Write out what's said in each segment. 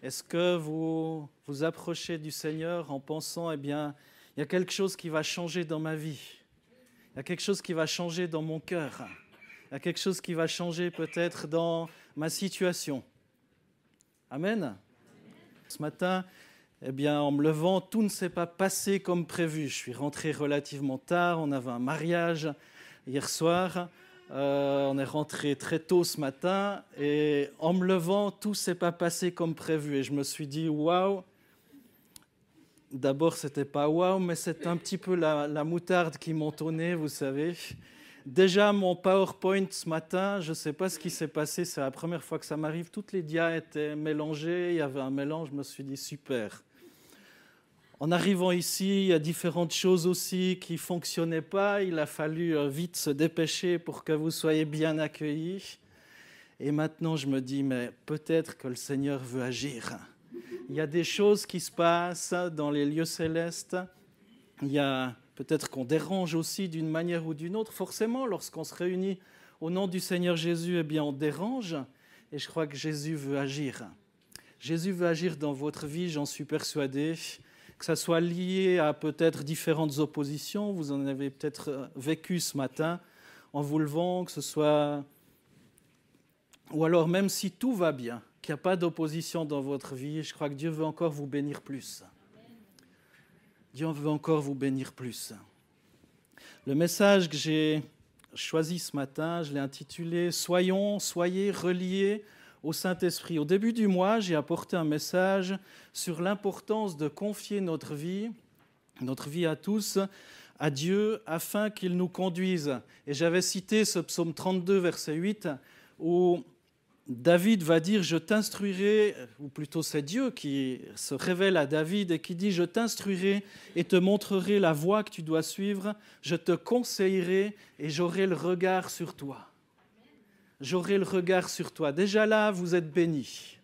Est-ce que vous vous approchez du Seigneur en pensant, eh bien, il y a quelque chose qui va changer dans ma vie, il y a quelque chose qui va changer dans mon cœur, il y a quelque chose qui va changer peut-être dans ma situation. Amen. Ce matin, eh bien, en me levant, tout ne s'est pas passé comme prévu. Je suis rentré relativement tard, on avait un mariage hier soir. On est rentré très tôt ce matin et en me levant, tout ne s'est pas passé comme prévu. Et je me suis dit, waouh, d'abord, ce n'était pas waouh, mais c'est un petit peu la moutarde qui montonnait, vous savez. Déjà, mon PowerPoint ce matin, je ne sais pas ce qui s'est passé, c'est la première fois que ça m'arrive. Toutes les dias étaient mélangées, il y avait un mélange, je me suis dit, super. En arrivant ici, il y a différentes choses aussi qui ne fonctionnaient pas. Il a fallu vite se dépêcher pour que vous soyez bien accueillis. Et maintenant, je me dis, mais peut-être que le Seigneur veut agir. Il y a des choses qui se passent dans les lieux célestes. Il y a peut-être qu'on dérange aussi d'une manière ou d'une autre. Forcément, lorsqu'on se réunit au nom du Seigneur Jésus, eh bien, on dérange. Et je crois que Jésus veut agir. Jésus veut agir dans votre vie, j'en suis persuadé. Que ça soit lié à peut-être différentes oppositions, vous en avez peut-être vécu ce matin en vous levant, que ce soit... Ou alors même si tout va bien, qu'il n'y a pas d'opposition dans votre vie, je crois que Dieu veut encore vous bénir plus. Dieu veut encore vous bénir plus. Le message que j'ai choisi ce matin, je l'ai intitulé « Soyez reliés au Saint-Esprit ». Au début du mois, j'ai apporté un message sur l'importance de confier notre vie à tous, à Dieu, afin qu'il nous conduise. Et j'avais cité ce psaume 32, verset 8, où David va dire « Je t'instruirai », ou plutôt c'est Dieu qui se révèle à David et qui dit « Je t'instruirai et te montrerai la voie que tu dois suivre, je te conseillerai et j'aurai le regard sur toi. » J'aurai le regard sur toi. Déjà là, vous êtes bénis.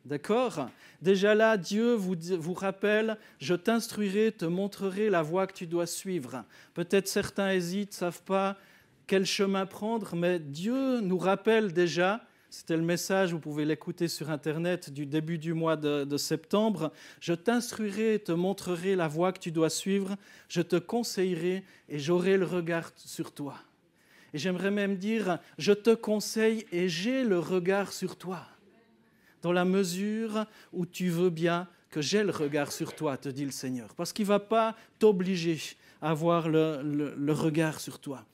D'accord ? Déjà là, Dieu vous rappelle, je t'instruirai, te montrerai la voie que tu dois suivre. Peut-être certains hésitent, ne savent pas quel chemin prendre, mais Dieu nous rappelle déjà, c'était le message, vous pouvez l'écouter sur Internet du début du mois de septembre, je t'instruirai, te montrerai la voie que tu dois suivre, je te conseillerai et j'aurai le regard sur toi. Et j'aimerais même dire, je te conseille et j'ai le regard sur toi. Dans la mesure où tu veux bien que j'ai le regard sur toi, te dit le Seigneur. Parce qu'il ne va pas t'obliger à avoir le regard sur toi.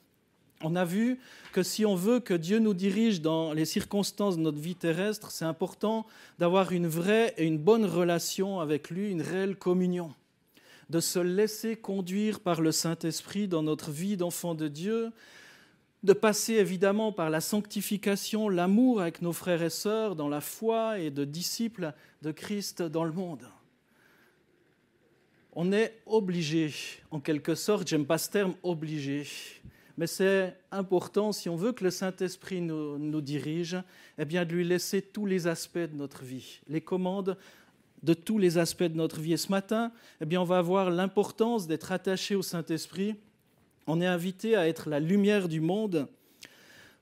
On a vu que si on veut que Dieu nous dirige dans les circonstances de notre vie terrestre, c'est important d'avoir une vraie et une bonne relation avec lui, une réelle communion. De se laisser conduire par le Saint-Esprit dans notre vie d'enfant de Dieu, de passer évidemment par la sanctification, l'amour avec nos frères et sœurs dans la foi et de disciples de Christ dans le monde. On est obligé, en quelque sorte, j'aime pas ce terme, obligé, mais c'est important, si on veut que le Saint-Esprit nous dirige, eh bien de lui laisser tous les aspects de notre vie, les commandes de tous les aspects de notre vie. Et ce matin, eh bien, on va voir l'importance d'être attaché au Saint-Esprit. On est invité à être la lumière du monde.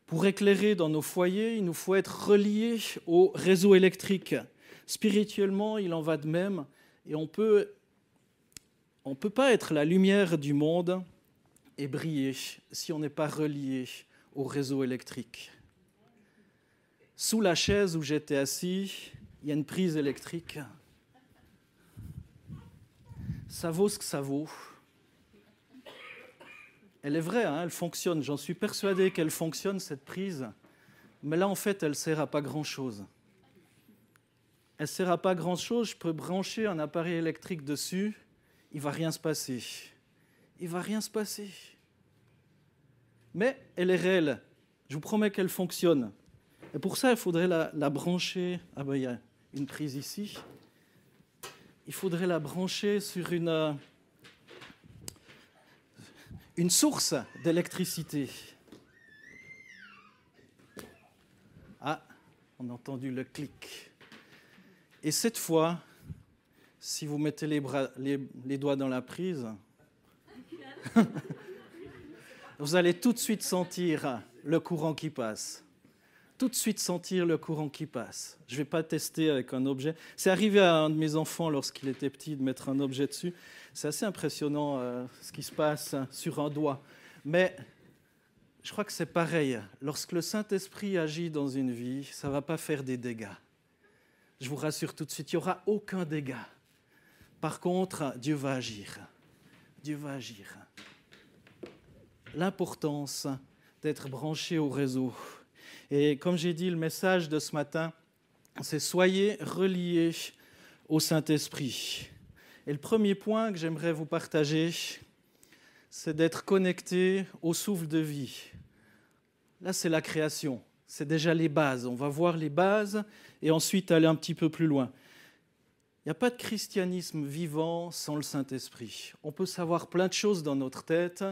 Pour éclairer dans nos foyers, il nous faut être reliés au réseau électrique. Spirituellement, il en va de même. Et on peut pas être la lumière du monde et briller si on n'est pas relié au réseau électrique. Sous la chaise où j'étais assis, il y a une prise électrique. Ça vaut ce que ça vaut. Elle est vraie, hein, elle fonctionne. J'en suis persuadé qu'elle fonctionne, cette prise. Mais là, en fait, elle ne sert à pas grand-chose. Elle ne sert à pas grand-chose. Je peux brancher un appareil électrique dessus. Il ne va rien se passer. Il ne va rien se passer. Mais elle est réelle. Je vous promets qu'elle fonctionne. Et pour ça, il faudrait la brancher. Ah ben, il y a une prise ici. Il faudrait la brancher sur une source d'électricité. Ah, on a entendu le clic. Et cette fois, si vous mettez les doigts dans la prise, vous allez tout de suite sentir le courant qui passe. tout de suite sentir le courant qui passe. Je ne vais pas tester avec un objet. C'est arrivé à un de mes enfants lorsqu'il était petit de mettre un objet dessus. C'est assez impressionnant ce qui se passe sur un doigt. Mais je crois que c'est pareil. Lorsque le Saint-Esprit agit dans une vie, ça ne va pas faire des dégâts. Je vous rassure tout de suite, il n'y aura aucun dégât. Par contre, Dieu va agir. Dieu va agir. L'importance d'être branché au réseau. Et comme j'ai dit, le message de ce matin, c'est « Soyez reliés au Saint-Esprit ». Et le premier point que j'aimerais vous partager, c'est d'être connecté au souffle de vie. Là, c'est la création. C'est déjà les bases. On va voir les bases et ensuite aller un petit peu plus loin. Il n'y a pas de christianisme vivant sans le Saint-Esprit. On peut savoir plein de choses dans notre tête,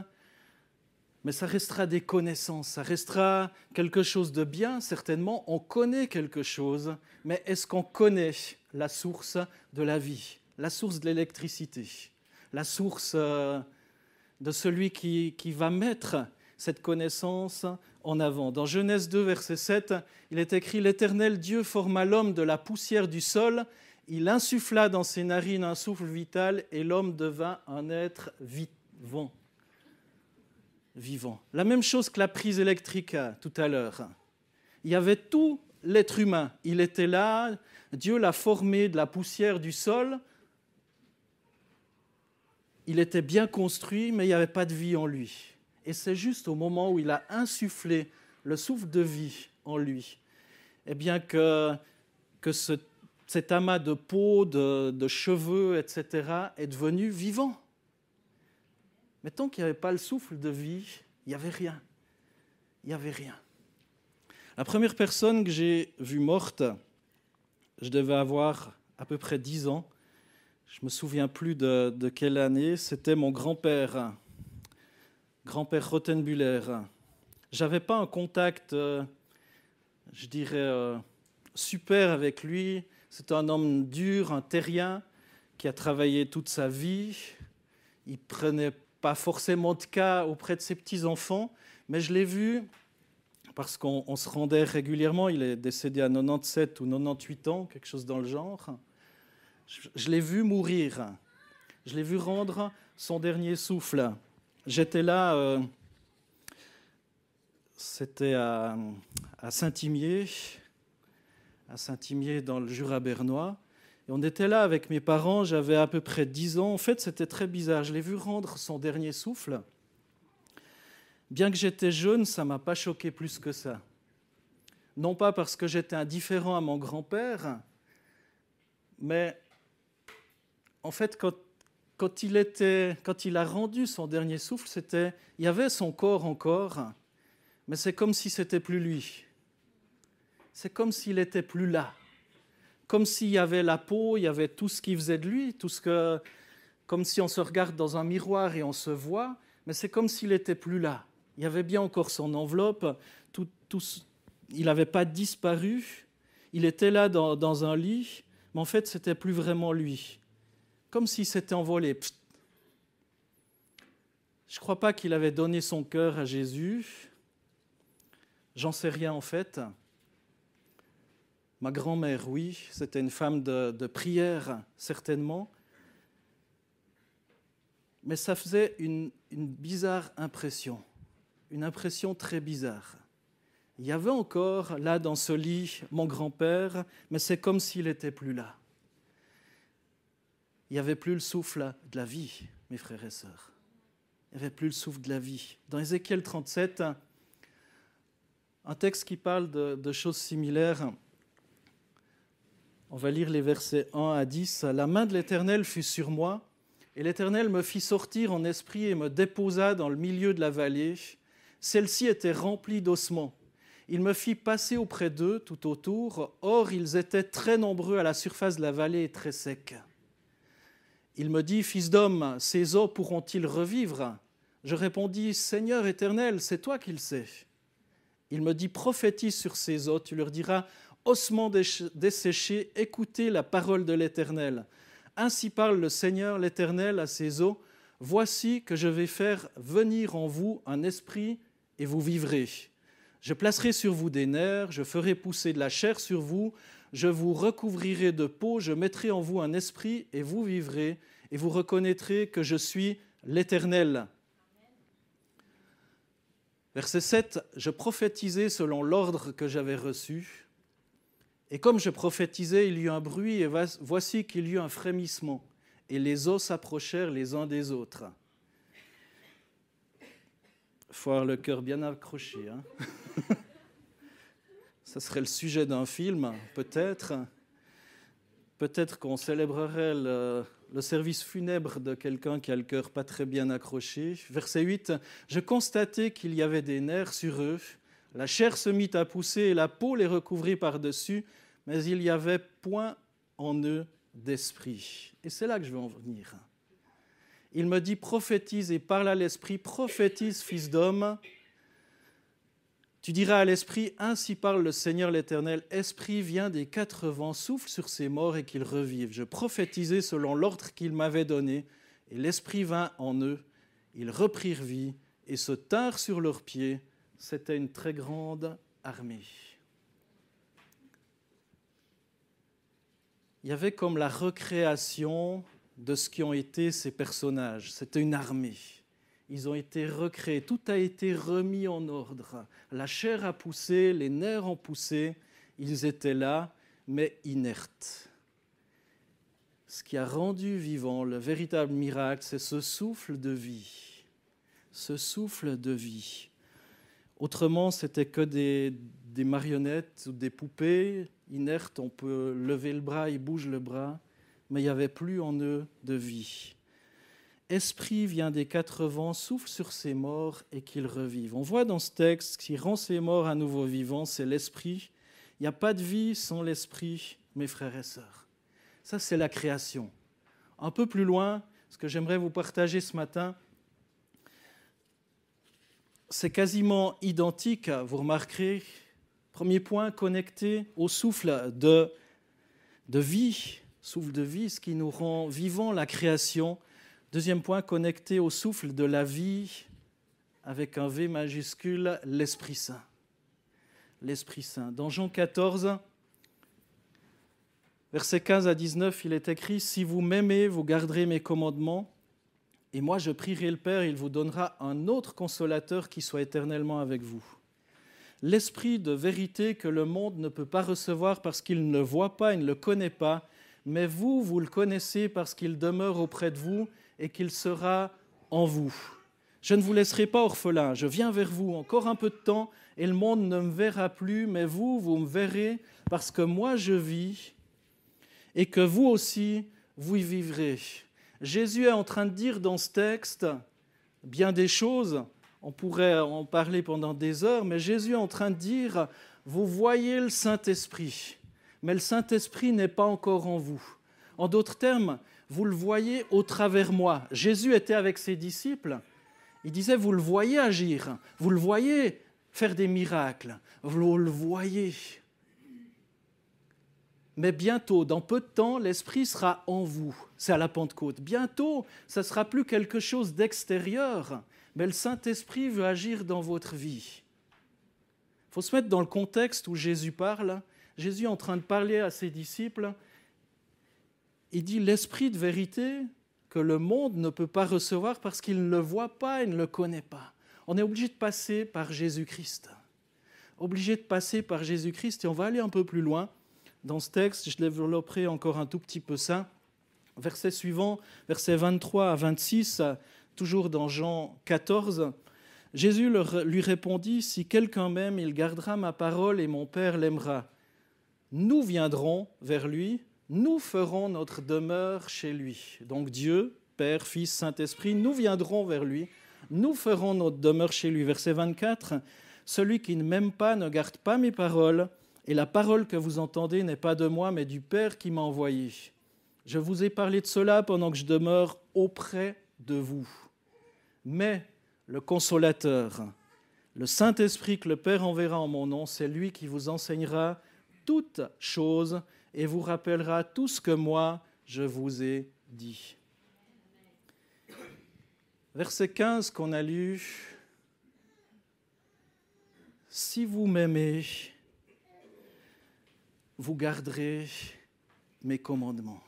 mais ça restera des connaissances, ça restera quelque chose de bien, certainement. On connaît quelque chose, mais est-ce qu'on connaît la source de la vie, la source de l'électricité, la source de celui qui va mettre cette connaissance en avant? Dans Genèse 2, verset 7, il est écrit « L'Éternel Dieu forma l'homme de la poussière du sol, il insuffla dans ses narines un souffle vital et l'homme devint un être vivant. » Vivant. La même chose que la prise électrique tout à l'heure. Il y avait tout l'être humain. Il était là, Dieu l'a formé de la poussière du sol. Il était bien construit, mais il n'y avait pas de vie en lui. Et c'est juste au moment où il a insufflé le souffle de vie en lui, eh bien que cet amas de peau, de cheveux, etc., est devenu vivant. Mais tant qu'il n'y avait pas le souffle de vie, il n'y avait rien. Il n'y avait rien. La première personne que j'ai vue morte, je devais avoir à peu près 10 ans. Je ne me souviens plus de quelle année. C'était mon grand-père Rothenbuller. Je n'avais pas un contact, je dirais, super avec lui. C'était un homme dur, un terrien, qui a travaillé toute sa vie. Il prenait pas forcément de cas auprès de ses petits-enfants, mais je l'ai vu parce qu'on se rendait régulièrement. Il est décédé à 97 ou 98 ans, quelque chose dans le genre. Je l'ai vu mourir. Je l'ai vu rendre son dernier souffle. J'étais là, c'était à Saint-Imier dans le Jura bernois. Et on était là avec mes parents, j'avais à peu près 10 ans. En fait, c'était très bizarre. Je l'ai vu rendre son dernier souffle. Bien que j'étais jeune, ça ne m'a pas choqué plus que ça. Non pas parce que j'étais indifférent à mon grand-père, mais en fait, quand il a rendu son dernier souffle, il y avait son corps encore, mais c'est comme si c'était plus lui. C'est comme s'il n'était plus là. Comme s'il y avait la peau, il y avait tout ce qui faisait de lui, comme si on se regarde dans un miroir et on se voit, mais c'est comme s'il n'était plus là. Il y avait bien encore son enveloppe, il n'avait pas disparu, il était là dans un lit, mais en fait, ce n'était plus vraiment lui. Comme s'il s'était envolé. Je ne crois pas qu'il avait donné son cœur à Jésus. J'en sais rien en fait. Ma grand-mère, oui, c'était une femme de prière, certainement. Mais ça faisait une bizarre impression, une impression très bizarre. Il y avait encore, là, dans ce lit, mon grand-père, mais c'est comme s'il n'était plus là. Il n'y avait plus le souffle de la vie, mes frères et sœurs. Il n'y avait plus le souffle de la vie. Dans Ézéchiel 37, un texte qui parle de choses similaires, on va lire les versets 1 à 10. « La main de l'Éternel fut sur moi, et l'Éternel me fit sortir en esprit et me déposa dans le milieu de la vallée. Celle-ci était remplie d'ossements. Il me fit passer auprès d'eux tout autour. Or, ils étaient très nombreux à la surface de la vallée et très secs. Il me dit, « Fils d'homme, ces eaux pourront-ils revivre ?» Je répondis, « Seigneur éternel, c'est toi qui le sais. » Il me dit, « Prophétise sur ces eaux, tu leur diras, « Ossements desséchés, écoutez la parole de l'Éternel. Ainsi parle le Seigneur l'Éternel à ces eaux. Voici que je vais faire venir en vous un esprit et vous vivrez. Je placerai sur vous des nerfs, je ferai pousser de la chair sur vous, je vous recouvrirai de peau, je mettrai en vous un esprit et vous vivrez, et vous reconnaîtrez que je suis l'Éternel. » Verset 7, « Je prophétisais selon l'ordre que j'avais reçu. Et comme je prophétisais, il y eut un bruit, et voici qu'il y eut un frémissement, et les os s'approchèrent les uns des autres. » Il faut avoir le cœur bien accroché. Hein. Ça serait le sujet d'un film, peut-être. Peut-être qu'on célébrerait le service funèbre de quelqu'un qui a le cœur pas très bien accroché. Verset 8, « Je constatai qu'il y avait des nerfs sur eux. La chair se mit à pousser et la peau les recouvrit par-dessus, mais il n'y avait point en eux d'esprit. » Et c'est là que je veux en venir. Il me dit, prophétise et parle à l'esprit, prophétise, fils d'homme. Tu diras à l'esprit, ainsi parle le Seigneur l'Éternel, esprit vient des quatre vents, souffle sur ces morts et qu'ils revivent. Je prophétisais selon l'ordre qu'il m'avait donné, et l'esprit vint en eux. Ils reprirent vie et se tinrent sur leurs pieds. C'était une très grande armée. Il y avait comme la recréation de ce qui ont été ces personnages. C'était une armée. Ils ont été recréés. Tout a été remis en ordre. La chair a poussé, les nerfs ont poussé. Ils étaient là, mais inertes. Ce qui a rendu vivant le véritable miracle, c'est ce souffle de vie. Ce souffle de vie. Autrement, c'était que des marionnettes ou des poupées inertes. On peut lever le bras, ils bougent le bras, mais il n'y avait plus en eux de vie. Esprit vient des quatre vents, souffle sur ces morts et qu'ils revivent. On voit dans ce texte, ce qui rend ces morts à nouveau vivants, c'est l'esprit. Il n'y a pas de vie sans l'esprit, mes frères et sœurs. Ça, c'est la création. Un peu plus loin, ce que j'aimerais vous partager ce matin, c'est quasiment identique, vous remarquerez. Premier point, connecté au souffle de vie, souffle de vie, ce qui nous rend vivants, la création. Deuxième point, connecté au souffle de la vie, avec un V majuscule, l'Esprit Saint. L'Esprit Saint. Dans Jean 14, versets 15 à 19, il est écrit « Si vous m'aimez, vous garderez mes commandements, et moi je prierai le Père, il vous donnera un autre consolateur qui soit éternellement avec vous. L'Esprit de vérité que le monde ne peut pas recevoir parce qu'il ne le voit pas, il ne le connaît pas, mais vous, vous le connaissez parce qu'il demeure auprès de vous et qu'il sera en vous. Je ne vous laisserai pas orphelin, je viens vers vous encore un peu de temps et le monde ne me verra plus, mais vous, vous me verrez parce que moi je vis et que vous aussi, vous y vivrez. » Jésus est en train de dire dans ce texte bien des choses, on pourrait en parler pendant des heures, mais Jésus est en train de dire, vous voyez le Saint-Esprit, mais le Saint-Esprit n'est pas encore en vous. En d'autres termes, vous le voyez au travers moi. Jésus était avec ses disciples, il disait, vous le voyez agir, vous le voyez faire des miracles, vous le voyez. Mais bientôt, dans peu de temps, l'Esprit sera en vous. C'est à la Pentecôte. Bientôt, ça ne sera plus quelque chose d'extérieur, mais le Saint-Esprit veut agir dans votre vie. Il faut se mettre dans le contexte où Jésus parle. Jésus est en train de parler à ses disciples. Il dit l'Esprit de vérité que le monde ne peut pas recevoir parce qu'il ne le voit pas et ne le connaît pas. On est obligé de passer par Jésus-Christ. Obligé de passer par Jésus-Christ et on va aller un peu plus loin. Dans ce texte, je développerai encore un tout petit peu ça. Verset suivant, versets 23 à 26, toujours dans Jean 14, Jésus lui répondit, « Si quelqu'un m'aime, il gardera ma parole et mon Père l'aimera. Nous viendrons vers lui, nous ferons notre demeure chez lui. » Donc Dieu, Père, Fils, Saint-Esprit, nous viendrons vers lui, nous ferons notre demeure chez lui. Verset 24, « Celui qui ne m'aime pas ne garde pas mes paroles, et la parole que vous entendez n'est pas de moi, mais du Père qui m'a envoyé. Je vous ai parlé de cela pendant que je demeure auprès de vous. Mais le Consolateur, le Saint-Esprit que le Père enverra en mon nom, c'est lui qui vous enseignera toutes choses et vous rappellera tout ce que moi, je vous ai dit. » Verset 15 qu'on a lu, si vous m'aimez, vous garderez mes commandements.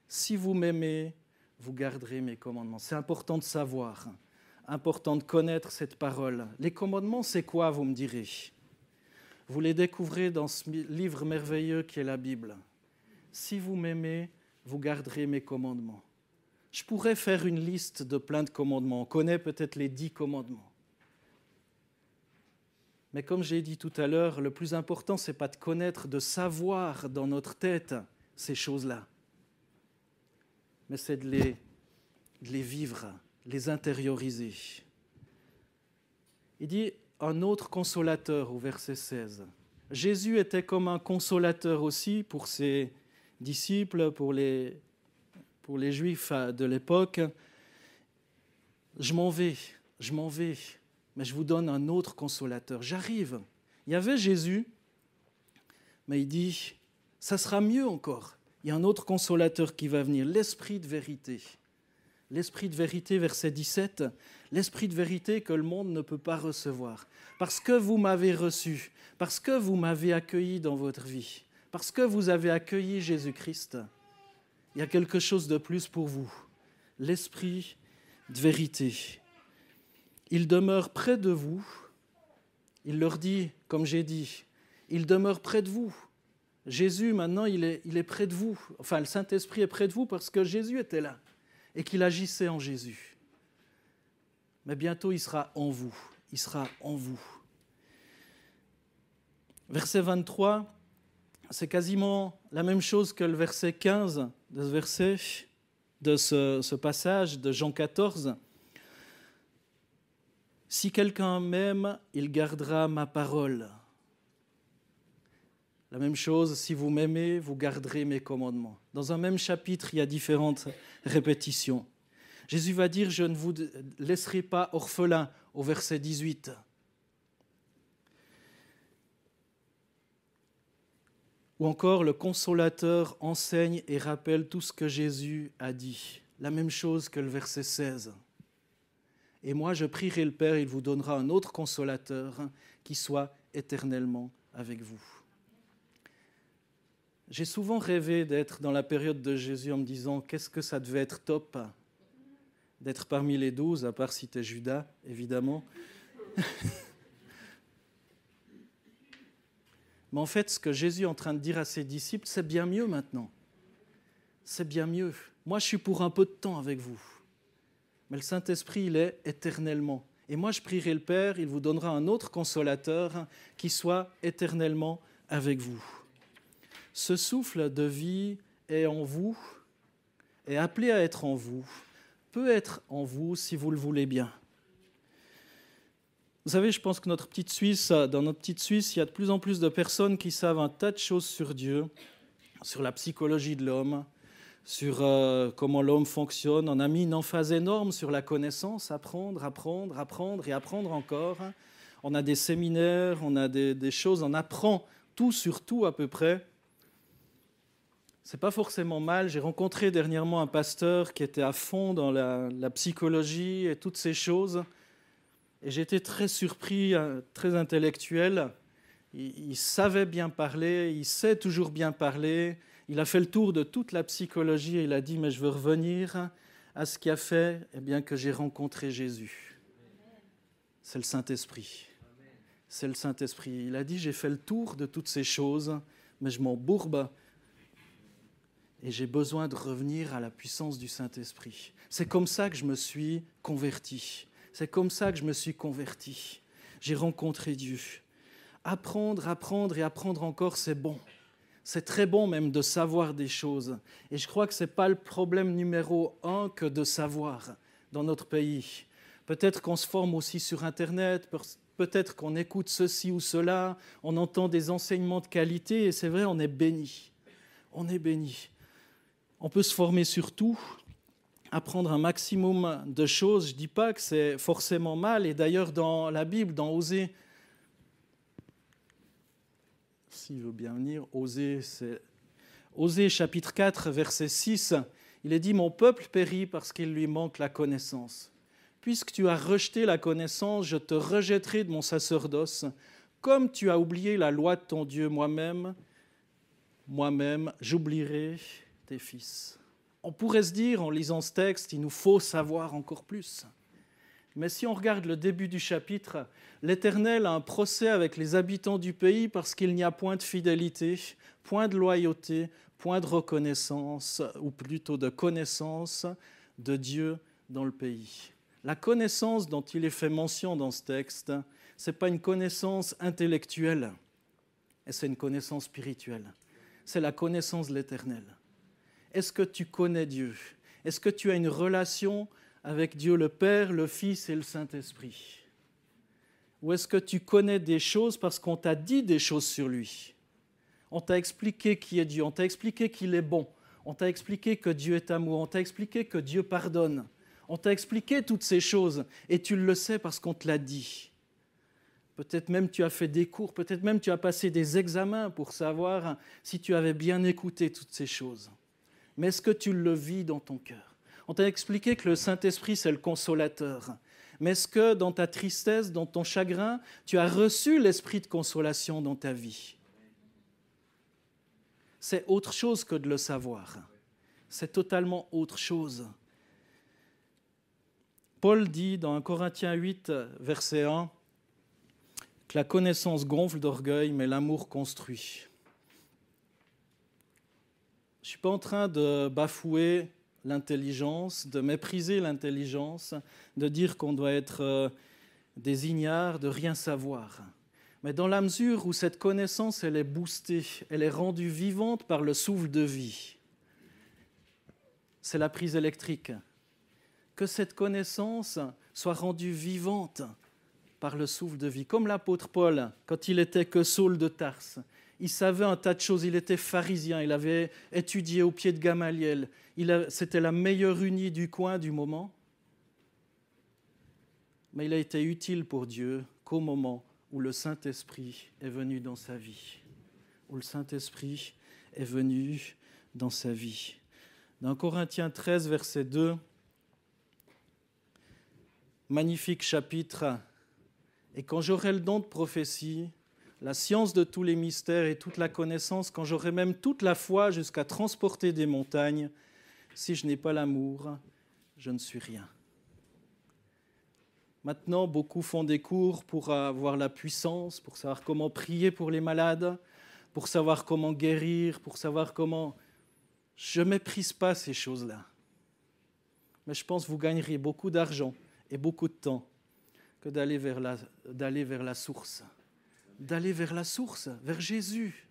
Si vous m'aimez, vous garderez mes commandements. C'est important de savoir, important de connaître cette parole. Les commandements, c'est quoi, vous me direz? Vous les découvrez dans ce livre merveilleux qui est la Bible. Si vous m'aimez, vous garderez mes commandements. Je pourrais faire une liste de plein de commandements. On connaît peut-être les 10 commandements. Mais comme j'ai dit tout à l'heure, le plus important, ce n'est pas de connaître, de savoir dans notre tête ces choses-là. Mais c'est de les vivre, les intérioriser. Il dit un autre consolateur au verset 16. Jésus était comme un consolateur aussi pour ses disciples, pour les Juifs de l'époque. Je m'en vais, mais je vous donne un autre consolateur. J'arrive. Il y avait Jésus, mais il dit, ça sera mieux encore. Il y a un autre consolateur qui va venir, l'Esprit de vérité. L'Esprit de vérité, verset 17, l'Esprit de vérité que le monde ne peut pas recevoir. Parce que vous m'avez reçu, parce que vous m'avez accueilli dans votre vie, parce que vous avez accueilli Jésus-Christ, il y a quelque chose de plus pour vous. L'Esprit de vérité. Il demeure près de vous. Il leur dit, comme j'ai dit, il demeure près de vous. Jésus, maintenant, il est près de vous. Enfin, le Saint-Esprit est près de vous parce que Jésus était là et qu'il agissait en Jésus. Mais bientôt, il sera en vous. Il sera en vous. Verset 23, c'est quasiment la même chose que le verset 15 de ce passage de Jean 14. Si quelqu'un m'aime, il gardera ma parole. La même chose, si vous m'aimez, vous garderez mes commandements. Dans un même chapitre, il y a différentes répétitions. Jésus va dire, je ne vous laisserai pas orphelin, au verset 18. Ou encore, le consolateur enseigne et rappelle tout ce que Jésus a dit. La même chose que le verset 16. Et moi, je prierai le Père, il vous donnera un autre consolateur qui soit éternellement avec vous. J'ai souvent rêvé d'être dans la période de Jésus en me disant qu'est-ce que ça devait être top d'être parmi les 12, à part si t'es Judas, évidemment. Mais en fait, ce que Jésus est en train de dire à ses disciples, c'est bien mieux maintenant. C'est bien mieux. Moi, je suis pour un peu de temps avec vous. Mais le Saint-Esprit, il est éternellement. Et moi, je prierai le Père, il vous donnera un autre consolateur qui soit éternellement avec vous. Ce souffle de vie est en vous, est appelé à être en vous, peut être en vous si vous le voulez bien. Vous savez, je pense que dans notre petite Suisse, il y a de plus en plus de personnes qui savent un tas de choses sur Dieu, sur la psychologie de l'homme, sur comment l'homme fonctionne. On a mis une emphase énorme sur la connaissance, apprendre et apprendre encore. On a des séminaires, on a des choses, on apprend tout sur tout à peu près. C'est pas forcément mal. J'ai rencontré dernièrement un pasteur qui était à fond dans la psychologie et toutes ces choses. Et j'étais très surpris, très intellectuel. Il savait bien parler, il sait toujours bien parler. Il a fait le tour de toute la psychologie et il a dit « Mais je veux revenir à ce qui a fait que j'ai rencontré Jésus. » C'est le Saint-Esprit. C'est le Saint-Esprit. Il a dit « J'ai fait le tour de toutes ces choses, mais je m'embourbe. Et j'ai besoin de revenir à la puissance du Saint-Esprit. » C'est comme ça que je me suis converti. C'est comme ça que je me suis converti. J'ai rencontré Dieu. Apprendre et apprendre encore, c'est bon. C'est très bon même de savoir des choses. Et je crois que ce n'est pas le problème numéro 1 que de savoir dans notre pays. Peut-être qu'on se forme aussi sur Internet, peut-être qu'on écoute ceci ou cela, on entend des enseignements de qualité et c'est vrai, on est béni. On est béni. On peut se former sur tout, apprendre un maximum de choses. Je ne dis pas que c'est forcément mal. Et d'ailleurs, dans la Bible, dans Osée, s'il veut bien venir, Osée chapitre 4, verset 6, il est dit « Mon peuple périt parce qu'il lui manque la connaissance. Puisque tu as rejeté la connaissance, je te rejetterai de mon sacerdoce. Comme tu as oublié la loi de ton Dieu, moi-même, j'oublierai tes fils. On pourrait se dire, en lisant ce texte, il nous faut savoir encore plus. Mais si on regarde le début du chapitre, l'Éternel a un procès avec les habitants du pays parce qu'il n'y a point de fidélité, point de loyauté, point de reconnaissance, ou plutôt de connaissance de Dieu dans le pays. La connaissance dont il est fait mention dans ce texte, ce n'est pas une connaissance intellectuelle, et c'est une connaissance spirituelle. C'est la connaissance de l'Éternel. Est-ce que tu connais Dieu? Est-ce que tu as une relation avec Dieu le Père, le Fils et le Saint-Esprit? Ou est-ce que tu connais des choses parce qu'on t'a dit des choses sur lui? On t'a expliqué qui est Dieu, on t'a expliqué qu'il est bon, on t'a expliqué que Dieu est amour, on t'a expliqué que Dieu pardonne. On t'a expliqué toutes ces choses et tu le sais parce qu'on te l'a dit. Peut-être même tu as fait des cours, peut-être même tu as passé des examens pour savoir si tu avais bien écouté toutes ces choses. Mais est-ce que tu le vis dans ton cœur? On t'a expliqué que le Saint-Esprit, c'est le consolateur. Mais est-ce que dans ta tristesse, dans ton chagrin, tu as reçu l'esprit de consolation dans ta vie? C'est autre chose que de le savoir. C'est totalement autre chose. Paul dit dans 1 Corinthiens 8, verset 1, que la connaissance gonfle d'orgueil, mais l'amour construit. Je ne suis pas en train de bafouer l'intelligence, de mépriser l'intelligence, de dire qu'on doit être des ignares, de rien savoir. Mais dans la mesure où cette connaissance, elle est boostée, elle est rendue vivante par le souffle de vie, c'est la prise électrique. Que cette connaissance soit rendue vivante par le souffle de vie. Comme l'apôtre Paul, quand il était que Saul de Tarse, il savait un tas de choses, il était pharisien, il avait étudié au pied de Gamaliel, c'était la meilleure unie du coin du moment, mais il a été utile pour Dieu qu'au moment où le Saint-Esprit est venu dans sa vie. Où le Saint-Esprit est venu dans sa vie. Dans Corinthiens 13, verset 2, magnifique chapitre. « Et quand j'aurai le don de prophétie, la science de tous les mystères et toute la connaissance, quand j'aurai même toute la foi jusqu'à transporter des montagnes, si je n'ai pas l'amour, je ne suis rien. » Maintenant, beaucoup font des cours pour avoir la puissance, pour savoir comment prier pour les malades, pour savoir comment guérir, pour savoir comment... Je ne méprise pas ces choses-là. Mais je pense que vous gagneriez beaucoup d'argent et beaucoup de temps que d'aller vers la source. D'aller vers la source, vers Jésus.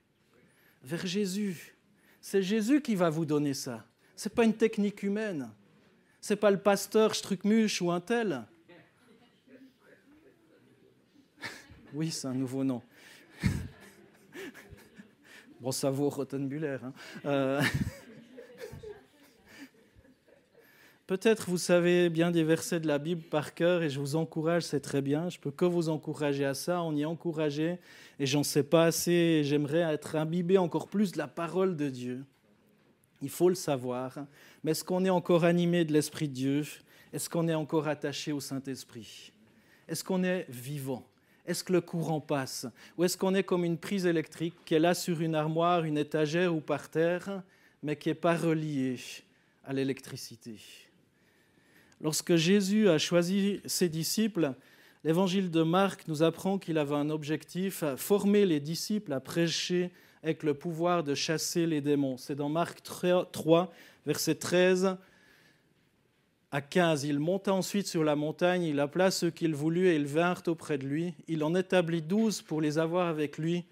Vers Jésus. C'est Jésus qui va vous donner ça. Ce n'est pas une technique humaine. Ce n'est pas le pasteur Struckmuch ou un tel. Oui, c'est un nouveau nom. Bon, ça vaut Rottenbuller. Peut-être vous savez bien des versets de la Bible par cœur et je vous encourage, c'est très bien. Je ne peux que vous encourager à ça, on y est encouragé et j'en sais pas assez. Et j'aimerais être imbibé encore plus de la parole de Dieu. Il faut le savoir. Mais est-ce qu'on est encore animé de l'Esprit de Dieu? Est-ce qu'on est encore attaché au Saint-Esprit? Est-ce qu'on est vivant? Est-ce que le courant passe? Ou est-ce qu'on est comme une prise électrique qui est là sur une armoire, une étagère ou par terre, mais qui n'est pas reliée à l'électricité? Lorsque Jésus a choisi ses disciples, l'évangile de Marc nous apprend qu'il avait un objectif, former les disciples à prêcher avec le pouvoir de chasser les démons. C'est dans Marc 3, versets 13 à 15. Il monta ensuite sur la montagne, il appela ceux qu'il voulut et ils vinrent auprès de lui. Il en établit 12 pour les avoir avec lui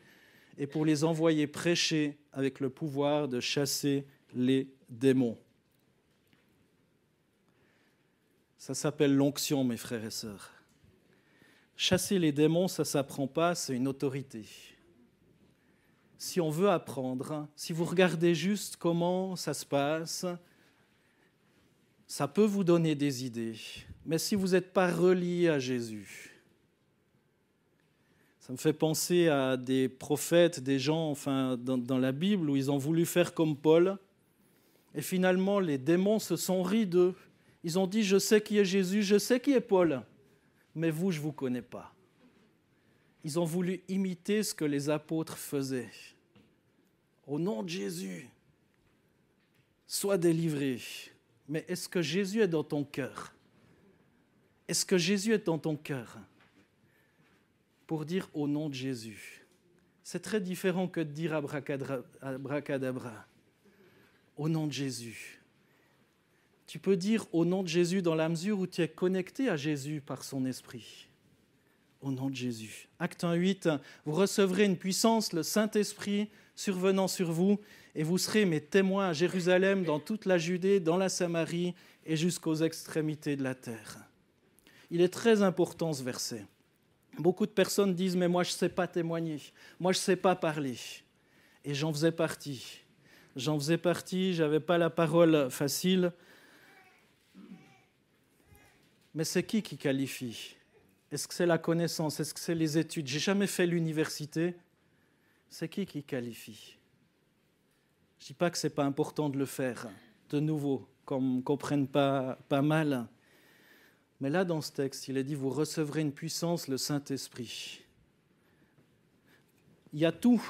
et pour les envoyer prêcher avec le pouvoir de chasser les démons. Ça s'appelle l'onction, mes frères et sœurs. Chasser les démons, ça ne s'apprend pas, c'est une autorité. Si on veut apprendre, si vous regardez juste comment ça se passe, ça peut vous donner des idées. Mais si vous n'êtes pas relié à Jésus, ça me fait penser à des prophètes, des gens dans la Bible où ils ont voulu faire comme Paul. Et finalement, les démons se sont ris d'eux. Ils ont dit, je sais qui est Jésus, je sais qui est Paul, mais vous, je ne vous connais pas. Ils ont voulu imiter ce que les apôtres faisaient. Au nom de Jésus, sois délivré. Mais est-ce que Jésus est dans ton cœur? Est-ce que Jésus est dans ton cœur? Pour dire au nom de Jésus. C'est très différent que de dire abracadabra. Au nom de Jésus. Tu peux dire au nom de Jésus dans la mesure où tu es connecté à Jésus par son esprit. Au nom de Jésus. Acte 1:8, vous recevrez une puissance, le Saint-Esprit survenant sur vous, et vous serez mes témoins à Jérusalem, dans toute la Judée, dans la Samarie et jusqu'aux extrémités de la terre. Il est très important ce verset. Beaucoup de personnes disent « mais moi je ne sais pas témoigner, moi je ne sais pas parler ». Et j'en faisais partie. Je n'avais pas la parole facile. Mais c'est qui qualifie? Est-ce que c'est la connaissance? Est-ce que c'est les études? Je n'ai jamais fait l'université. C'est qui qualifie? Je ne dis pas que ce n'est pas important de le faire, de nouveau, qu'on ne comprenne pas mal. Mais là, dans ce texte, il est dit « Vous recevrez une puissance, le Saint-Esprit ». Il y a tout.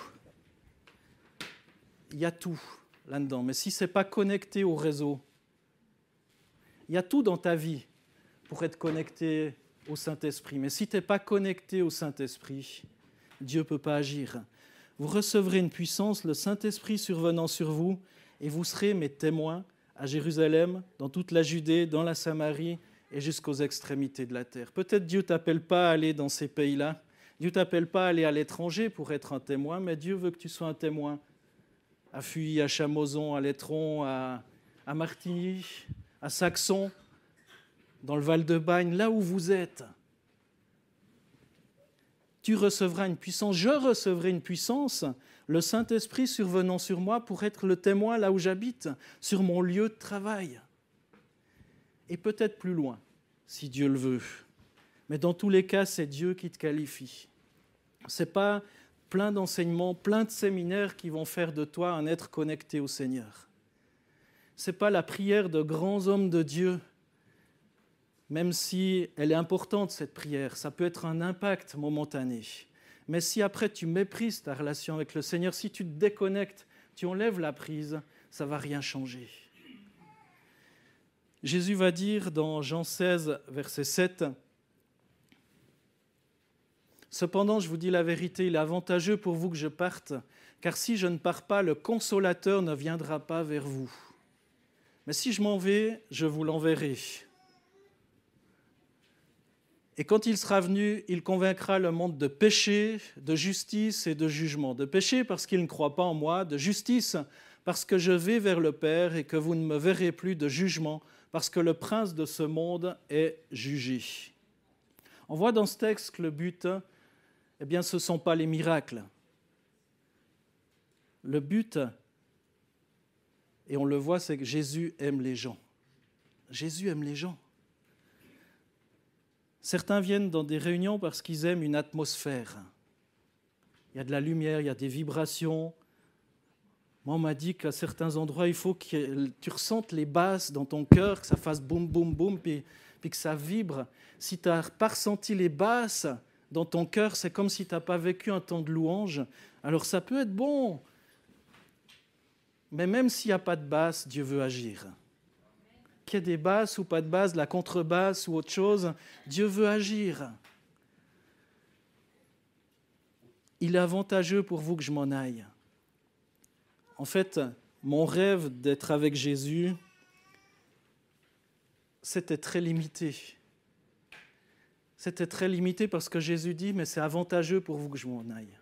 Il y a tout là-dedans. Mais si ce n'est pas connecté au réseau, il y a tout dans ta vie pour être connecté au Saint-Esprit. Mais si tu n'es pas connecté au Saint-Esprit, Dieu ne peut pas agir. Vous recevrez une puissance, le Saint-Esprit survenant sur vous, et vous serez mes témoins à Jérusalem, dans toute la Judée, dans la Samarie et jusqu'aux extrémités de la terre. Peut-être Dieu ne t'appelle pas à aller dans ces pays-là. Dieu ne t'appelle pas à aller à l'étranger pour être un témoin, mais Dieu veut que tu sois un témoin à Fuy, à Chamozon, à Lettron, à Martigny, à Saxon, dans le Val-de-Bagne, là où vous êtes. Tu recevras une puissance, je recevrai une puissance, le Saint-Esprit survenant sur moi pour être le témoin là où j'habite, sur mon lieu de travail. Et peut-être plus loin, si Dieu le veut. Mais dans tous les cas, c'est Dieu qui te qualifie. Ce n'est pas plein d'enseignements, plein de séminaires qui vont faire de toi un être connecté au Seigneur. Ce n'est pas la prière de grands hommes de Dieu, même si elle est importante, cette prière, ça peut être un impact momentané. Mais si après tu méprises ta relation avec le Seigneur, si tu te déconnectes, tu enlèves la prise, ça ne va rien changer. Jésus va dire dans Jean 16, verset 7, « Cependant, je vous dis la vérité, il est avantageux pour vous que je parte, car si je ne pars pas, le Consolateur ne viendra pas vers vous. Mais si je m'en vais, je vous l'enverrai. Et quand il sera venu, il convaincra le monde de péché, de justice et de jugement. De péché parce qu'il ne croit pas en moi, de justice parce que je vais vers le Père et que vous ne me verrez plus, de jugement parce que le prince de ce monde est jugé. » On voit dans ce texte que le but, eh bien, ce ne sont pas les miracles. Le but, et on le voit, c'est que Jésus aime les gens. Jésus aime les gens. Certains viennent dans des réunions parce qu'ils aiment une atmosphère. Il y a de la lumière, il y a des vibrations. Moi, on m'a dit qu'à certains endroits, il faut que tu ressentes les basses dans ton cœur, que ça fasse boum, boum, boum, puis que ça vibre. Si tu n'as pas ressenti les basses dans ton cœur, c'est comme si tu n'as pas vécu un temps de louange. Alors ça peut être bon. Mais même s'il n'y a pas de basse, Dieu veut agir. Qu'il y ait des basses ou pas de basses, de la contrebasse ou autre chose, Dieu veut agir. Il est avantageux pour vous que je m'en aille. En fait, mon rêve d'être avec Jésus, c'était très limité. C'était très limité parce que Jésus dit « mais c'est avantageux pour vous que je m'en aille.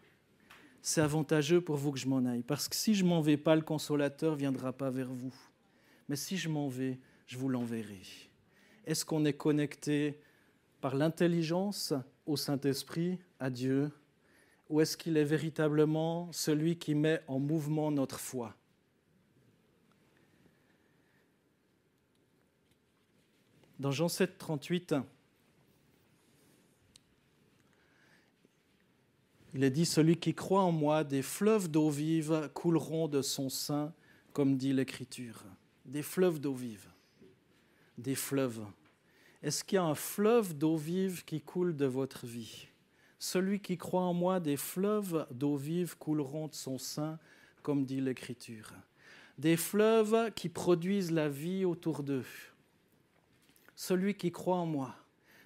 C'est avantageux pour vous que je m'en aille. Parce que si je ne m'en vais pas, le Consolateur ne viendra pas vers vous. Mais si je m'en vais, je vous l'enverrai. » Est-ce qu'on est connecté par l'intelligence au Saint-Esprit, à Dieu, ou est-ce qu'il est véritablement celui qui met en mouvement notre foi? Dans Jean 7, 38, il est dit « Celui qui croit en moi, des fleuves d'eau vive couleront de son sein, comme dit l'Écriture. » Des fleuves d'eau vive. des fleuves? Est-ce qu'il y a un fleuve d'eau vive qui coule de votre vie? Celui qui croit en moi, des fleuves d'eau vive couleront de son sein, comme dit l'Écriture. Des fleuves qui produisent la vie autour d'eux. Celui qui croit en moi.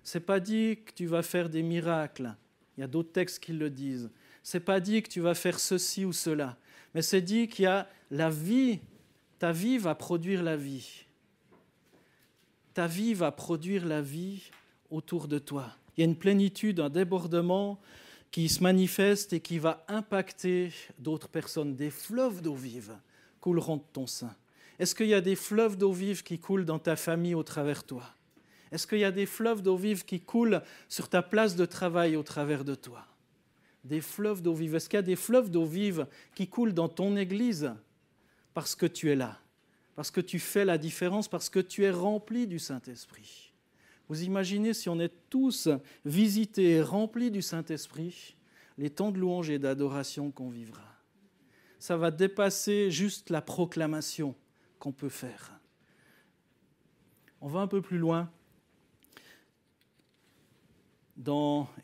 Ce n'est pas dit que tu vas faire des miracles. Il y a d'autres textes qui le disent. Ce n'est pas dit que tu vas faire ceci ou cela. Mais c'est dit qu'il y a la vie. Ta vie va produire la vie. Ta vie va produire la vie autour de toi. Il y a une plénitude, un débordement qui se manifeste et qui va impacter d'autres personnes. Des fleuves d'eau vive couleront de ton sein. Est-ce qu'il y a des fleuves d'eau vive qui coulent dans ta famille au travers de toi? Est-ce qu'il y a des fleuves d'eau vive qui coulent sur ta place de travail au travers de toi? Des fleuves d'eau vive. Est-ce qu'il y a des fleuves d'eau vive qui coulent dans ton église parce que tu es là, parce que tu fais la différence, parce que tu es rempli du Saint-Esprit? Vous imaginez si on est tous visités et remplis du Saint-Esprit, les temps de louange et d'adoration qu'on vivra. Ça va dépasser juste la proclamation qu'on peut faire. On va un peu plus loin.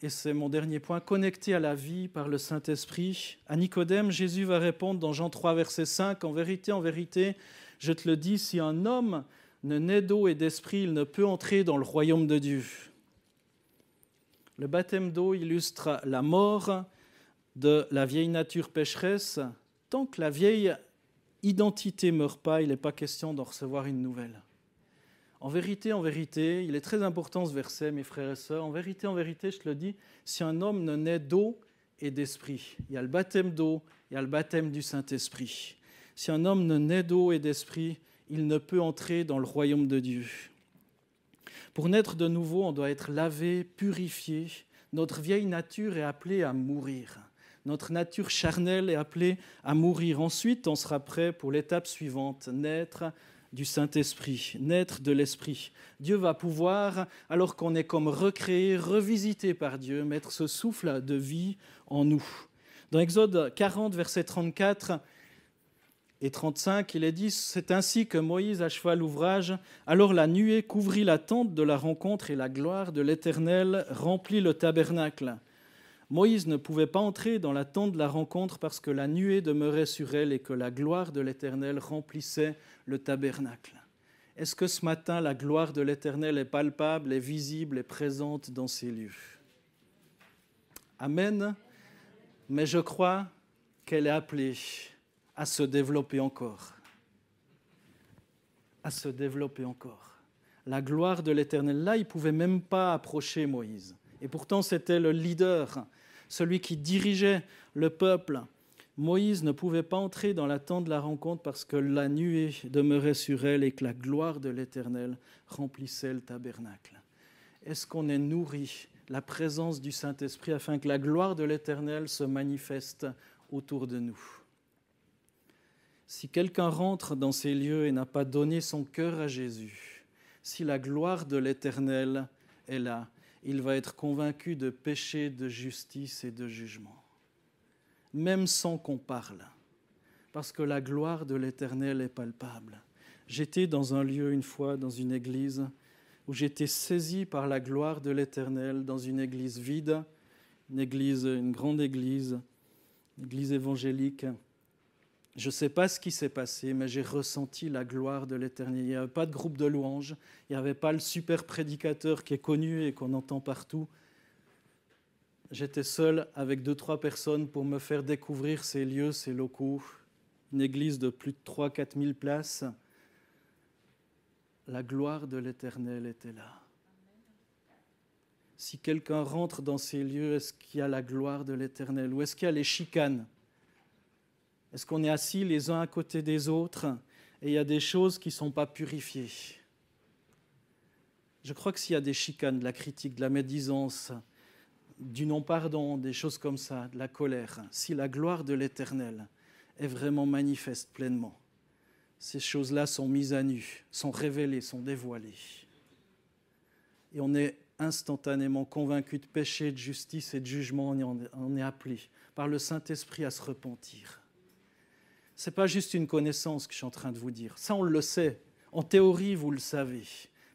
Et c'est mon dernier point, connecté à la vie par le Saint-Esprit. À Nicodème, Jésus va répondre dans Jean 3, verset 5, « En vérité, je te le dis, si un homme ne naît d'eau et d'esprit, il ne peut entrer dans le royaume de Dieu. » Le baptême d'eau illustre la mort de la vieille nature pécheresse. Tant que la vieille identité ne meurt pas, il n'est pas question d'en recevoir une nouvelle. En vérité, il est très important ce verset, mes frères et sœurs. En vérité, je te le dis, si un homme ne naît d'eau et d'esprit, il y a le baptême d'eau, il y a le baptême du Saint-Esprit. Si un homme ne naît d'eau et d'esprit, il ne peut entrer dans le royaume de Dieu. Pour naître de nouveau, on doit être lavé, purifié. Notre vieille nature est appelée à mourir. Notre nature charnelle est appelée à mourir. Ensuite, on sera prêt pour l'étape suivante, naître du Saint-Esprit, naître de l'Esprit. Dieu va pouvoir, alors qu'on est comme recréé, revisité par Dieu, mettre ce souffle de vie en nous. Dans Exode 40, versets 34 et 35, il est dit « C'est ainsi que Moïse acheva l'ouvrage. Alors la nuée couvrit la tente de la rencontre et la gloire de l'Éternel remplit le tabernacle. Moïse ne pouvait pas entrer dans la tente de la rencontre parce que la nuée demeurait sur elle et que la gloire de l'Éternel remplissait le tabernacle. » Est-ce que ce matin, la gloire de l'Éternel est palpable, est visible, est présente dans ces lieux? Amen. Mais je crois qu'elle est appelée à se développer encore. À se développer encore. La gloire de l'Éternel, là, il ne pouvait même pas approcher Moïse. Et pourtant, c'était le leader, celui qui dirigeait le peuple. Moïse ne pouvait pas entrer dans la tente de la rencontre parce que la nuée demeurait sur elle et que la gloire de l'Éternel remplissait le tabernacle. Est-ce qu'on est nourri la présence du Saint-Esprit afin que la gloire de l'Éternel se manifeste autour de nous? Si quelqu'un rentre dans ces lieux et n'a pas donné son cœur à Jésus, si la gloire de l'Éternel est là, il va être convaincu de péché, de justice et de jugement, même sans qu'on parle, parce que la gloire de l'Éternel est palpable. J'étais dans un lieu une fois, dans une église, où j'étais saisi par la gloire de l'Éternel, dans une église vide, une grande église évangélique. Je ne sais pas ce qui s'est passé, mais j'ai ressenti la gloire de l'Éternel. Il n'y avait pas de groupe de louanges, il n'y avait pas le super prédicateur qui est connu et qu'on entend partout. J'étais seul avec 2-3 personnes pour me faire découvrir ces lieux, ces locaux. Une église de plus de 3-4 000 places. La gloire de l'Éternel était là. Si quelqu'un rentre dans ces lieux, est-ce qu'il y a la gloire de l'Éternel? Ou est-ce qu'il y a les chicanes? Est-ce qu'on est assis les uns à côté des autres et il y a des choses qui ne sont pas purifiées? Je crois que s'il y a des chicanes, de la critique, de la médisance, du non-pardon, des choses comme ça, de la colère, si la gloire de l'Éternel est vraiment manifeste pleinement, ces choses-là sont mises à nu, sont révélées, sont dévoilées. Et on est instantanément convaincu de péché, de justice et de jugement. On est appelé par le Saint-Esprit à se repentir. Ce n'est pas juste une connaissance que je suis en train de vous dire. Ça, on le sait. En théorie, vous le savez.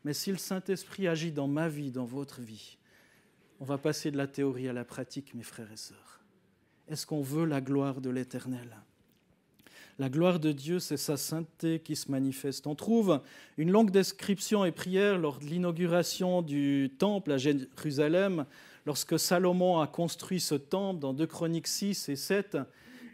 Mais si le Saint-Esprit agit dans ma vie, dans votre vie, on va passer de la théorie à la pratique, mes frères et sœurs. Est-ce qu'on veut la gloire de l'Éternel ? La gloire de Dieu, c'est sa sainteté qui se manifeste. On trouve une longue description et prière lors de l'inauguration du temple à Jérusalem, lorsque Salomon a construit ce temple dans 2 Chroniques 6 et 7.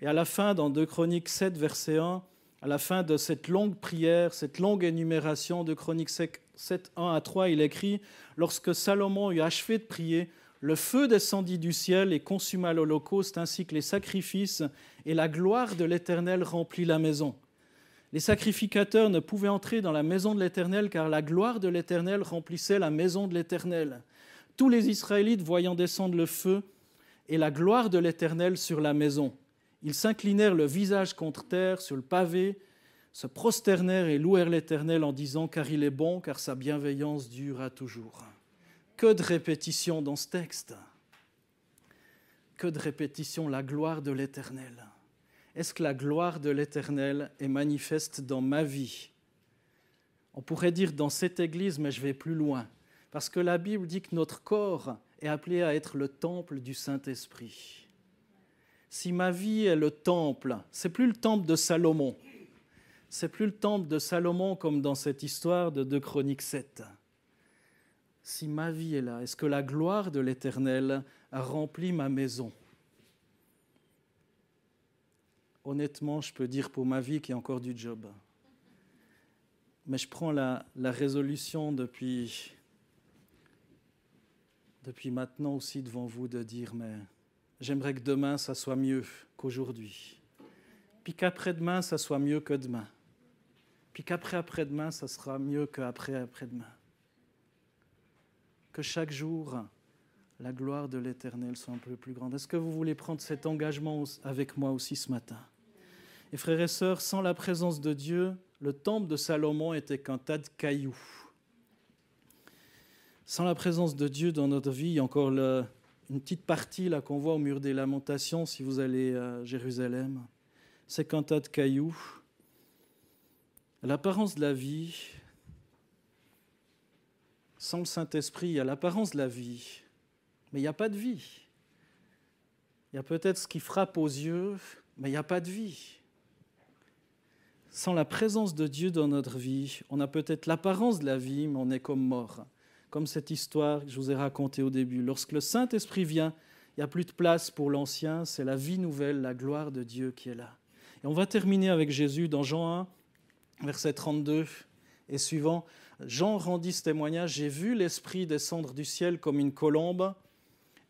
Et à la fin, dans 2 Chroniques 7, verset 1, à la fin de cette longue prière, cette longue énumération de Chroniques 7, 1 à 3, il écrit « Lorsque Salomon eut achevé de prier, le feu descendit du ciel et consuma l'holocauste ainsi que les sacrifices, et la gloire de l'Éternel remplit la maison. Les sacrificateurs ne pouvaient entrer dans la maison de l'Éternel car la gloire de l'Éternel remplissait la maison de l'Éternel. Tous les Israélites voyant descendre le feu et la gloire de l'Éternel sur la maison, ils s'inclinèrent le visage contre terre sur le pavé, se prosternèrent et louèrent l'Éternel en disant « Car il est bon, car sa bienveillance dure à toujours ». Que de répétitions dans ce texte. Que de répétitions, la gloire de l'Éternel. Est-ce que la gloire de l'Éternel est manifeste dans ma vie ? On pourrait dire dans cette église, mais je vais plus loin. Parce que la Bible dit que notre corps est appelé à être le temple du Saint-Esprit. Si ma vie est le temple, c'est plus le temple de Salomon. C'est plus le temple de Salomon comme dans cette histoire de 2 Chroniques 7. Si ma vie est là, est-ce que la gloire de l'Éternel a rempli ma maison ? Honnêtement, je peux dire pour ma vie qu'il y a encore du job. Mais je prends la résolution depuis maintenant aussi devant vous de dire, mais j'aimerais que demain, ça soit mieux qu'aujourd'hui. Puis qu'après-demain, ça soit mieux que demain. Puis qu'après-après-demain, ça sera mieux qu'après-après-demain. Que chaque jour, la gloire de l'Éternel soit un peu plus grande. Est-ce que vous voulez prendre cet engagement avec moi aussi ce matin ? Et frères et sœurs, sans la présence de Dieu, le temple de Salomon était qu'un tas de cailloux. Sans la présence de Dieu dans notre vie, il y a encore une petite partie là, qu'on voit au mur des Lamentations, si vous allez à Jérusalem. C'est qu'un tas de cailloux. L'apparence de la vie, sans le Saint-Esprit, il y a l'apparence de la vie, mais il n'y a pas de vie. Il y a peut-être ce qui frappe aux yeux, mais il n'y a pas de vie. Sans la présence de Dieu dans notre vie, on a peut-être l'apparence de la vie, mais on est comme mort. Comme cette histoire que je vous ai racontée au début. Lorsque le Saint-Esprit vient, il n'y a plus de place pour l'ancien, c'est la vie nouvelle, la gloire de Dieu qui est là. Et on va terminer avec Jésus dans Jean 1, verset 32 et suivant. Jean rendit ce témoignage, « J'ai vu l'Esprit descendre du ciel comme une colombe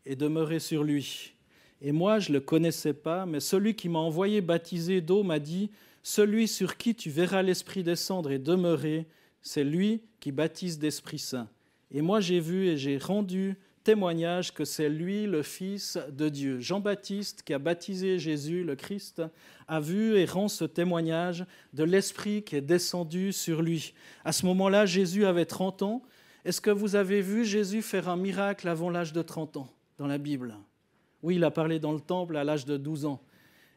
et demeurer sur lui. Et moi, je ne le connaissais pas, mais celui qui m'a envoyé baptiser d'eau m'a dit, « Celui sur qui tu verras l'Esprit descendre et demeurer, c'est lui qui baptise d'Esprit Saint. Et moi, j'ai vu et j'ai rendu témoignage que c'est lui le Fils de Dieu. » Jean-Baptiste, qui a baptisé Jésus, le Christ, a vu et rend ce témoignage de l'Esprit qui est descendu sur lui. À ce moment-là, Jésus avait 30 ans. Est-ce que vous avez vu Jésus faire un miracle avant l'âge de 30 ans dans la Bible ? Oui, il a parlé dans le temple à l'âge de 12 ans.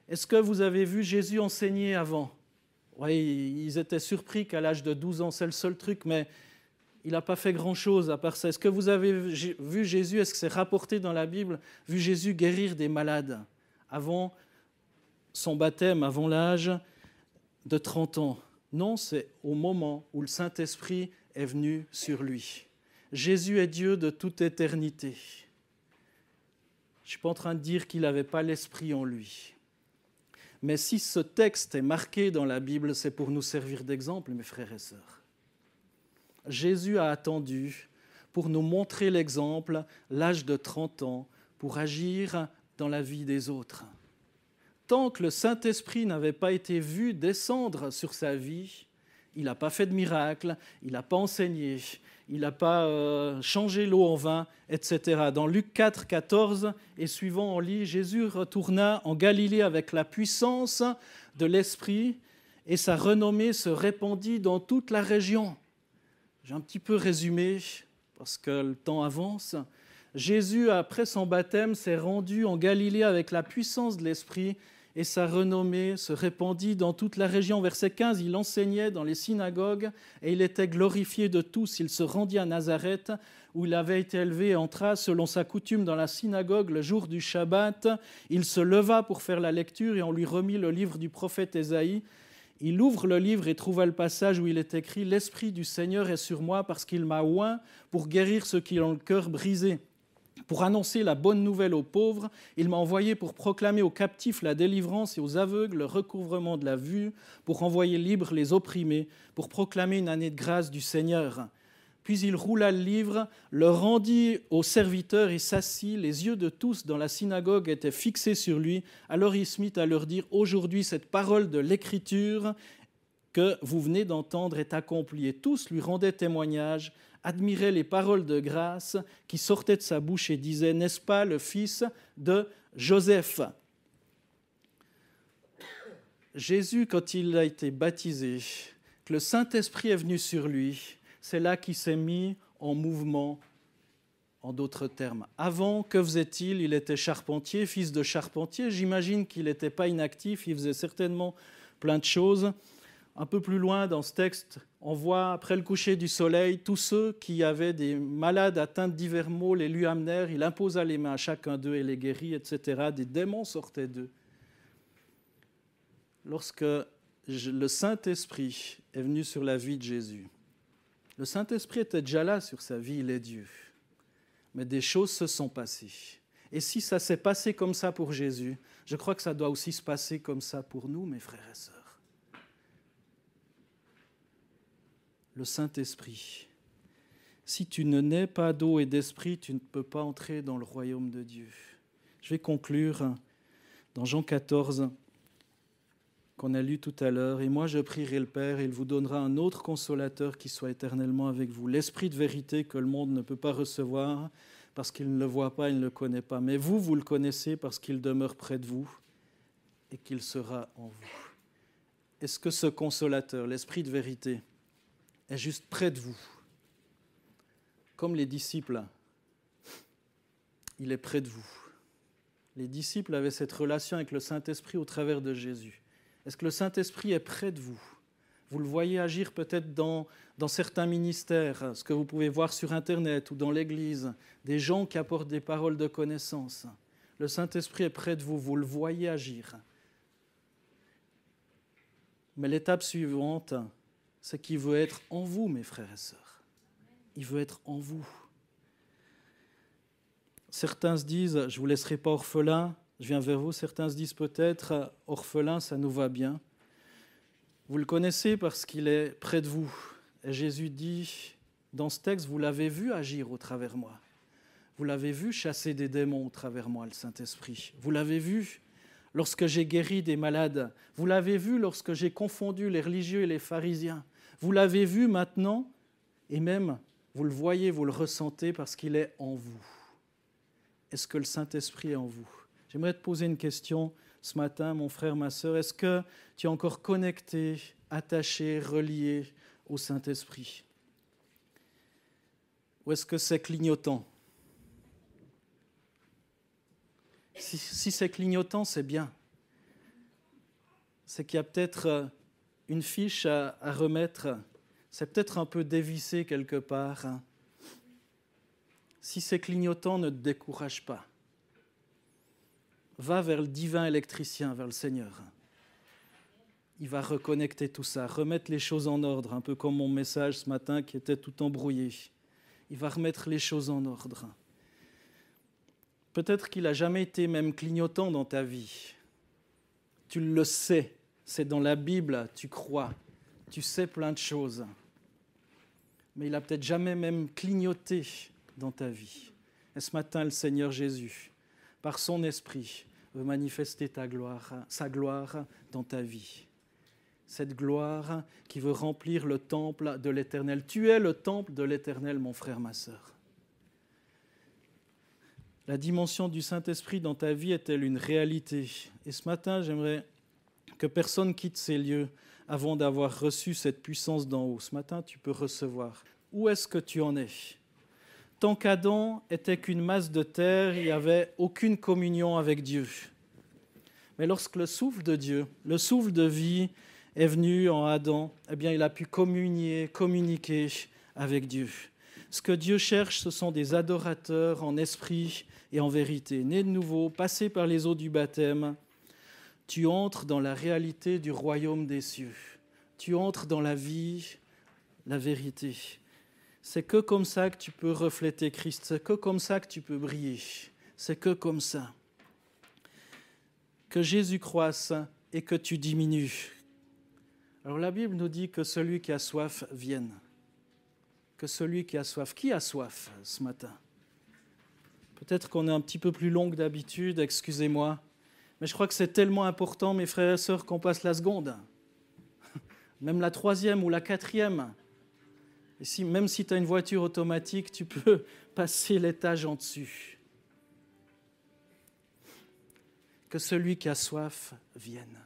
Est-ce que vous avez vu Jésus enseigner avant ? Oui, ils étaient surpris qu'à l'âge de 12 ans, c'est le seul truc, mais il n'a pas fait grand-chose à part ça. Est-ce que vous avez vu Jésus, est-ce que c'est rapporté dans la Bible, vu Jésus guérir des malades avant son baptême, avant l'âge de 30 ans ? Non, c'est au moment où le Saint-Esprit est venu sur lui. Jésus est Dieu de toute éternité. Je ne suis pas en train de dire qu'il n'avait pas l'Esprit en lui. Mais si ce texte est marqué dans la Bible, c'est pour nous servir d'exemple, mes frères et sœurs. Jésus a attendu pour nous montrer l'exemple, l'âge de 30 ans, pour agir dans la vie des autres. Tant que le Saint-Esprit n'avait pas été vu descendre sur sa vie, il n'a pas fait de miracle, il n'a pas enseigné, il n'a pas changé l'eau en vin, etc. Dans Luc 4, 14 et suivant, on lit « Jésus retourna en Galilée avec la puissance de l'Esprit et sa renommée se répandit dans toute la région. » J'ai un petit peu résumé parce que le temps avance. Jésus, après son baptême, s'est rendu en Galilée avec la puissance de l'Esprit et sa renommée se répandit dans toute la région. Verset 15, il enseignait dans les synagogues et il était glorifié de tous. Il se rendit à Nazareth où il avait été élevé et entra selon sa coutume dans la synagogue le jour du Shabbat. Il se leva pour faire la lecture et on lui remit le livre du prophète Ésaïe. Il ouvre le livre et trouva le passage où il est écrit « L'Esprit du Seigneur est sur moi parce qu'il m'a oint pour guérir ceux qui ont le cœur brisé, pour annoncer la bonne nouvelle aux pauvres. Il m'a envoyé pour proclamer aux captifs la délivrance et aux aveugles le recouvrement de la vue, pour envoyer libres les opprimés, pour proclamer une année de grâce du Seigneur. » Puis il roula le livre, le rendit aux serviteurs et s'assit. Les yeux de tous dans la synagogue étaient fixés sur lui. Alors il se mit à leur dire « Aujourd'hui, cette parole de l'Écriture que vous venez d'entendre est accomplie. » Et tous lui rendaient témoignage, admiraient les paroles de grâce qui sortaient de sa bouche et disaient « N'est-ce pas le fils de Joseph ?» Jésus, quand il a été baptisé, que le Saint-Esprit est venu sur lui, c'est là qu'il s'est mis en mouvement, en d'autres termes. Avant, que faisait-il ? Il était charpentier, fils de charpentier. J'imagine qu'il n'était pas inactif, il faisait certainement plein de choses. Un peu plus loin dans ce texte, on voit, après le coucher du soleil, tous ceux qui avaient des malades atteints de divers maux les lui amenèrent. Il imposa les mains à chacun d'eux et les guérit, etc. Des démons sortaient d'eux. Lorsque le Saint-Esprit est venu sur la vie de Jésus, le Saint-Esprit était déjà là sur sa vie, il est Dieu. Mais des choses se sont passées. Et si ça s'est passé comme ça pour Jésus, je crois que ça doit aussi se passer comme ça pour nous, mes frères et sœurs. Le Saint-Esprit. Si tu ne nais pas d'eau et d'esprit, tu ne peux pas entrer dans le royaume de Dieu. Je vais conclure dans Jean 14, qu'on a lu tout à l'heure. « Et moi, je prierai le Père, et il vous donnera un autre consolateur qui soit éternellement avec vous, l'Esprit de vérité que le monde ne peut pas recevoir, parce qu'il ne le voit pas, il ne le connaît pas. Mais vous, vous le connaissez parce qu'il demeure près de vous et qu'il sera en vous. » Est-ce que ce consolateur, l'Esprit de vérité, est juste près de vous? Comme les disciples, il est près de vous. Les disciples avaient cette relation avec le Saint-Esprit au travers de Jésus. Est-ce que le Saint-Esprit est près de vous? Vous le voyez agir peut-être dans certains ministères, ce que vous pouvez voir sur Internet ou dans l'Église, des gens qui apportent des paroles de connaissance. Le Saint-Esprit est près de vous, vous le voyez agir. Mais l'étape suivante, c'est qu'il veut être en vous, mes frères et sœurs. Il veut être en vous. Certains se disent, je ne vous laisserai pas orphelin, je viens vers vous. Certains se disent peut-être, orphelin, ça nous va bien. Vous le connaissez parce qu'il est près de vous. Et Jésus dit, dans ce texte, vous l'avez vu agir au travers de moi. Vous l'avez vu chasser des démons au travers de moi, le Saint-Esprit. Vous l'avez vu lorsque j'ai guéri des malades. Vous l'avez vu lorsque j'ai confondu les religieux et les pharisiens. Vous l'avez vu maintenant, et même, vous le voyez, vous le ressentez parce qu'il est en vous. Est-ce que le Saint-Esprit est en vous? J'aimerais te poser une question ce matin, mon frère, ma sœur. Est-ce que tu es encore connecté, attaché, relié au Saint-Esprit? Ou est-ce que c'est clignotant? Si c'est clignotant, c'est bien. C'est qu'il y a peut-être une fiche à remettre. C'est peut-être un peu dévissé quelque part. Si c'est clignotant, ne te décourage pas. Va vers le divin électricien, vers le Seigneur. Il va reconnecter tout ça, remettre les choses en ordre, un peu comme mon message ce matin qui était tout embrouillé. Il va remettre les choses en ordre. Peut-être qu'il n'a jamais été même clignotant dans ta vie. Tu le sais, c'est dans la Bible, tu crois, tu sais plein de choses. Mais il n'a peut-être jamais même clignoté dans ta vie. Et ce matin, le Seigneur Jésus, par son Esprit, veut manifester sa gloire dans ta vie. Cette gloire qui veut remplir le temple de l'Éternel. Tu es le temple de l'Éternel, mon frère, ma sœur. La dimension du Saint-Esprit dans ta vie est-elle une réalité? Et ce matin, j'aimerais que personne quitte ces lieux avant d'avoir reçu cette puissance d'en haut. Ce matin, tu peux recevoir. Où est-ce que tu en es? Tant qu'Adam était qu'une masse de terre, il n'y avait aucune communion avec Dieu. Mais lorsque le souffle de Dieu, le souffle de vie est venu en Adam, eh bien, il a pu communiquer avec Dieu. Ce que Dieu cherche, ce sont des adorateurs en esprit et en vérité. Nés de nouveau, passés par les eaux du baptême, tu entres dans la réalité du royaume des cieux. Tu entres dans la vie, la vérité. C'est que comme ça que tu peux refléter Christ. C'est que comme ça que tu peux briller. C'est que comme ça. Que Jésus croisse et que tu diminues. Alors la Bible nous dit que celui qui a soif vienne. Que celui qui a soif. Qui a soif ce matin? Peut-être qu'on est un petit peu plus long que d'habitude, excusez-moi. Mais je crois que c'est tellement important, mes frères et sœurs, qu'on passe la seconde. Même la troisième ou la quatrième. Et même si tu as une voiture automatique, tu peux passer l'étage en dessus. Que celui qui a soif vienne.